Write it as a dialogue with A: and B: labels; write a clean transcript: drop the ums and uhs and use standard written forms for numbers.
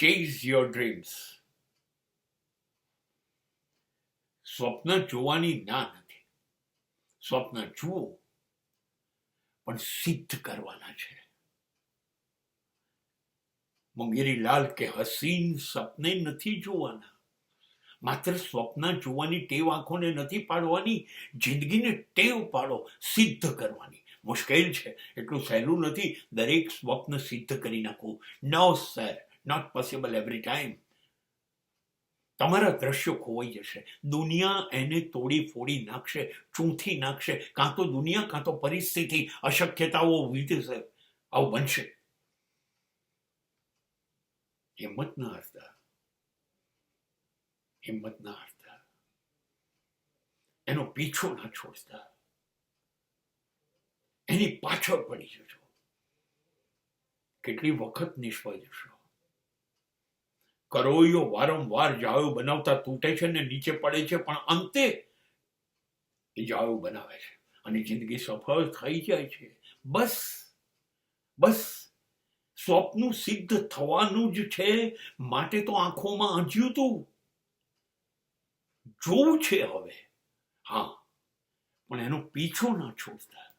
A: Chase your dreams. સ્વપ્ન જોવાની ના નથી. સ્વપ્ન જુઓ, પણ સિદ્ધ કરવાના છે. મુંગેરીલાલ કે હસીન સપને નથી જોવાના. માત્ર સ્વપ્ન જોવાની ટેવ આંખોને નથી પાડવાની, જિંદગીને ટેવ પાડો, સિદ્ધ કરવાની. મુશ્કેલ છે, એટલું સહેલું નથી દરેક સ્વપ્ન સિદ્ધ કરી નાખવું. No sir, not possible every time. તમારા દ્રશ્યો ખોવાઈ જશે. દુનિયા એને તોડી ફોડી નાખશે, ચૂંથી નાખશે. કાં તો દુનિયા, કાં તો પરિસ્થિતિ. અશક્યતાઓ વીતશે. આવું બનશે. હિંમત ના હારતા, હિંમત ના હારતા, એનો પીછો ના છોડતા, એની પાછળ પડી જજો. કેટલી વખત નિષ્ફળ જશો. કરોળિયો વારંવાર જાળો બનાવતા તૂટે છે ને નીચે પડે છે, પણ અંતે એ જાળો બનાવે છે અને જિંદગી સફળ થઈ જાય છે. બસ બસ સ્વપ્નું સિદ્ધ થવાનું જ છે, માટે તો આંખોમાં આંજ્યું તું. જોવું છે હવે, હા, પણ એનો પીછો ના છોડતા.